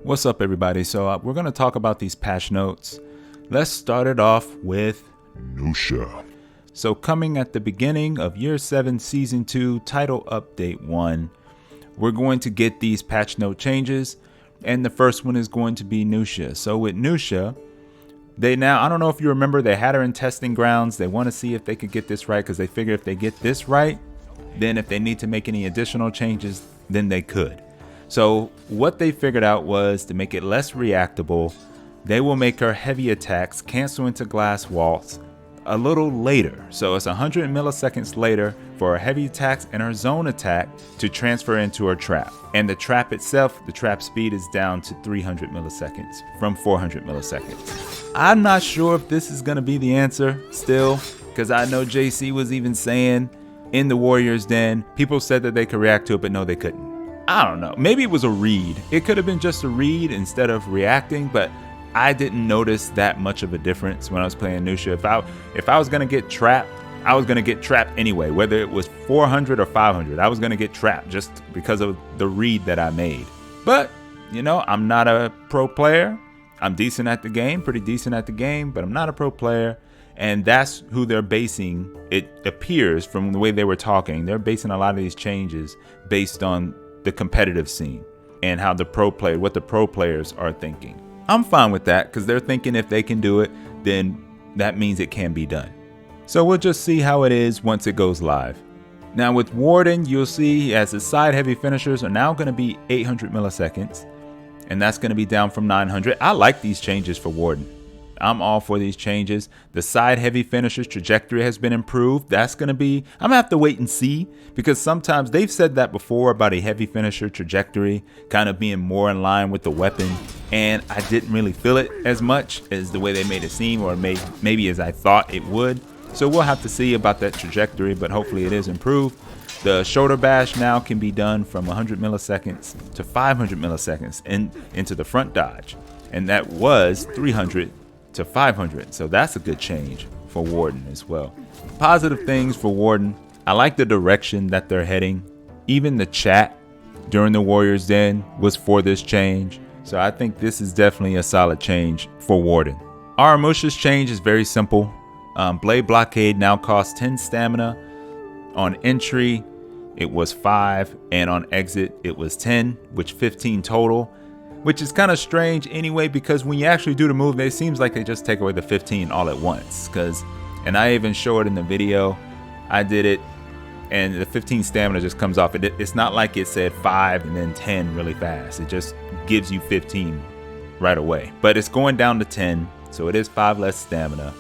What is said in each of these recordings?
What's up, everybody? So we're going to talk about these patch notes. Let's start it off with Nuxia. So coming at the beginning of Year 7 Season 2 Title Update 1, we're going to get these patch note changes, and the first one is going to be Nuxia. So with Nuxia, I don't know if you remember, they had her in testing grounds. They want to see if they could get this right, because they figure if they get this right, then if they need to make any additional changes, then they could. So what they figured out was to make it less reactable, they will make her heavy attacks cancel into glass walls a little later. So it's 100 milliseconds later for her heavy attacks and her zone attack to transfer into her trap. And the trap itself, the trap speed is down to 300 milliseconds from 400 milliseconds. I'm not sure if this is going to be the answer still, because I know JC was even saying in the Warriors Den, people said that they could react to it, but no, they couldn't. I don't know. Maybe it was a read. It could have been just a read instead of reacting, but I didn't notice that much of a difference when I was playing Nuxia. If I was going to get trapped, I was going to get trapped anyway, whether it was 400 or 500. I was going to get trapped just because of the read that I made. But, you know, I'm not a pro player. I'm decent at the game, pretty decent at the game, but I'm not a pro player. And that's who they're basing, it appears from the way they were talking. They're basing a lot of these changes based on the competitive scene and how what the pro players are thinking. I'm fine with that, because they're thinking if they can do it, then that means it can be done. So we'll just see how it is once it goes live. Now with Warden, you'll see as the side heavy finishers are now going to be 800 milliseconds, and that's going to be down from 900. I like these changes for Warden. I'm all for these changes. The side heavy finishers trajectory has been improved. That's going to be, I'm going to have to wait and see, because sometimes they've said that before about a heavy finisher trajectory kind of being more in line with the weapon, and I didn't really feel it as much as the way they made it seem, or maybe as I thought it would. So we'll have to see about that trajectory, but hopefully it is improved. The shoulder bash now can be done from 100 milliseconds to 500 milliseconds into the front dodge, and that was 300 to 500. So that's a good change for Warden as well. Positive things for Warden. I like the direction that they're heading. Even the chat during the Warriors Den was for this change. So I think this is definitely a solid change for Warden. Aramusha's change is very simple. Blade Blockade now costs 10 stamina. On entry, it was 5, and on exit, it was 10, which 15 total. Which is kind of strange anyway, because when you actually do the move, it seems like they just take away the 15 all at once. And I even show it in the video. I did it, and the 15 stamina just comes off. It's not like it said 5 and then 10 really fast. It just gives you 15 right away. But it's going down to 10, so it is 5 less stamina.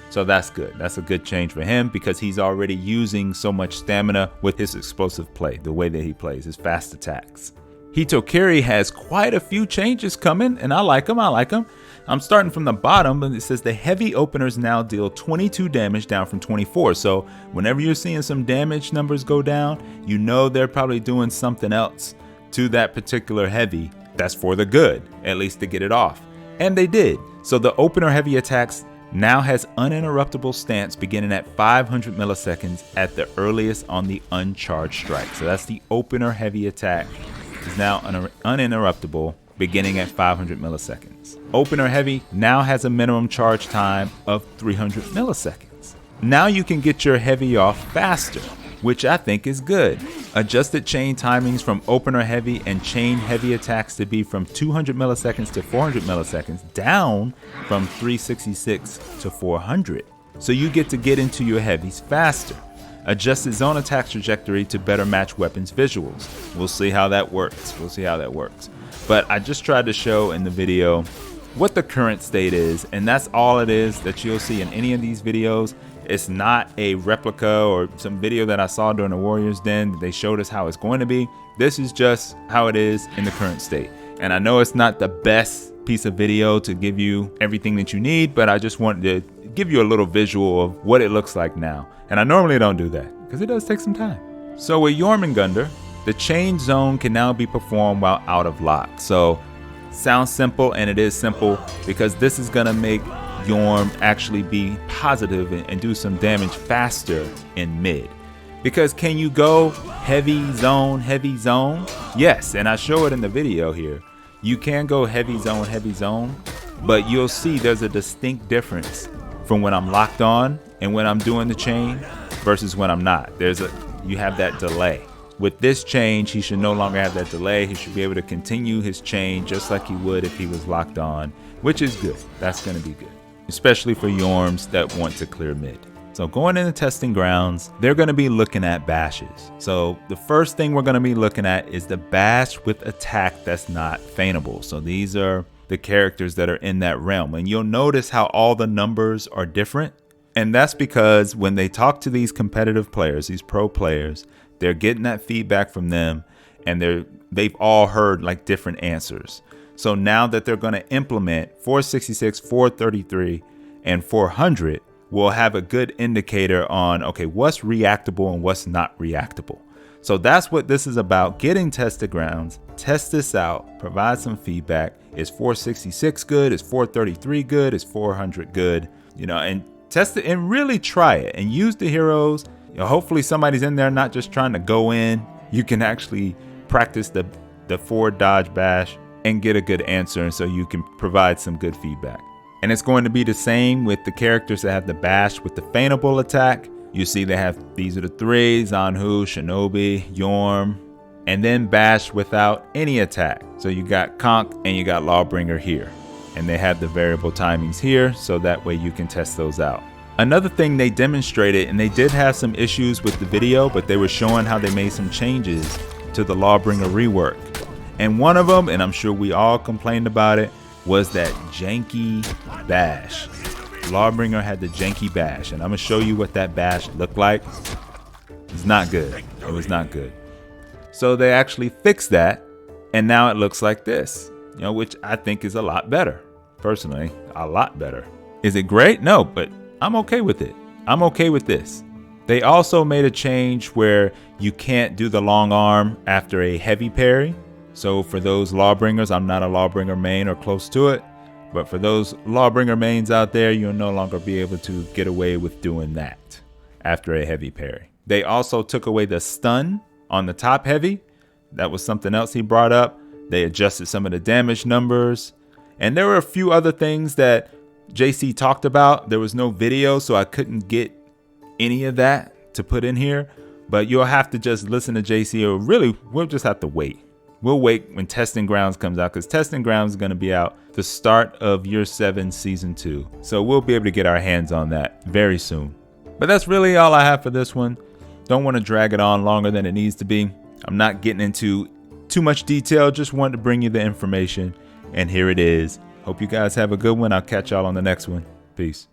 So that's good. That's a good change for him, because he's already using so much stamina with his explosive play, the way that he plays, his fast attacks. Hitokiri has quite a few changes coming, and I like them. I'm starting from the bottom, and it says the heavy openers now deal 22 damage down from 24. So whenever you're seeing some damage numbers go down, you know they're probably doing something else to that particular heavy that's for the good, at least to get it off. And they did. So the opener heavy attacks now has uninterruptible stance beginning at 500 milliseconds at the earliest on the uncharged strike. So that's the opener heavy attack. Is now uninterruptible beginning at 500 milliseconds. Opener heavy now has a minimum charge time of 300 milliseconds. Now you can get your heavy off faster, which I think is good. Adjusted chain timings from opener heavy and chain heavy attacks to be from 200 milliseconds to 400 milliseconds, down from 366 to 400. So you get into your heavies faster. Adjusted zone attack trajectory to better match weapons visuals. We'll see how that works. But I just tried to show in the video what the current state is, and that's all it is that you'll see in any of these videos. It's not a replica or some video that I saw during the Warriors Den. They showed us how it's going to be. This is just how it is in the current state. And I know it's not the best piece of video to give you everything that you need, but I just wanted to give you a little visual of what it looks like now. And I normally don't do that, because it does take some time. So with Jormungandr, the chain zone can now be performed while out of lock. So sounds simple, and it is simple, because this is going to make Jorm actually be positive and do some damage faster in mid. Because can you go heavy zone? Yes, and I show it in the video here. You can go heavy zone, but you'll see there's a distinct difference from when I'm locked on and when I'm doing the chain versus when I'm not. You have that delay. With this change, he should no longer have that delay. He should be able to continue his chain just like he would if he was locked on, which is good. That's going to be good, especially for Yorms that want to clear mid. So going into testing grounds, they're going to be looking at bashes. So the first thing we're going to be looking at is the bash with attack that's not feigntable. So these are the characters that are in that realm. And you'll notice how all the numbers are different. And that's because when they talk to these competitive players, these pro players, they're getting that feedback from them, and they've all heard like different answers. So now that they're going to implement 466, 433, and 400, we'll have a good indicator on, okay, what's reactable and what's not reactable. So that's what this is about, getting tested grounds, test this out, provide some feedback. Is 466 good? Is 433 good? Is 400 good? And test it and really try it and use the heroes. Hopefully somebody's in there not just trying to go in. You can actually practice the forward dodge bash and get a good answer, and so you can provide some good feedback. And it's going to be the same with the characters that have the bash with the feigntable attack. You see these are the three: Zanhu, Shinobi, Yorm, and then bash without any attack. So you got Conk and you got Lawbringer here. And they have the variable timings here, so that way you can test those out. Another thing they demonstrated, and they did have some issues with the video, but they were showing how they made some changes to the Lawbringer rework. And one of them, and I'm sure we all complained about it, was that janky bash. Lawbringer had the janky bash, and I'm gonna show you what that bash looked like. It's not good. It was not good. So they actually fixed that, and now it looks like this, which I think is a lot better. Personally, a lot better. Is it great? No, but I'm okay with it. I'm okay with this. They also made a change where you can't do the long arm after a heavy parry. So for those Lawbringers, I'm not a Lawbringer main or close to it, but for those Lawbringer mains out there, you'll no longer be able to get away with doing that after a heavy parry. They also took away the stun on the top heavy. That was something else he brought up. They adjusted some of the damage numbers. And there were a few other things that JC talked about. There was no video, so I couldn't get any of that to put in here. But you'll have to just listen to JC, or really, we'll just have to wait. We'll wait when Testing Grounds comes out, because Testing Grounds is going to be out the start of Year 7 Season 2. So we'll be able to get our hands on that very soon. But that's really all I have for this one. Don't want to drag it on longer than it needs to be. I'm not getting into too much detail. Just wanted to bring you the information. And here it is. Hope you guys have a good one. I'll catch y'all on the next one. Peace.